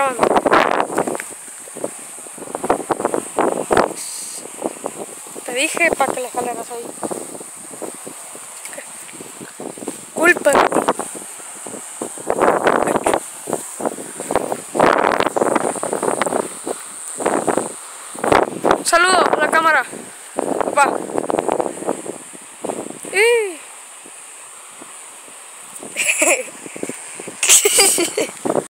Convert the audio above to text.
grabando. Te dije para que le jalaras ahí. Culpa de ti. Saludo a la cámara. Papá.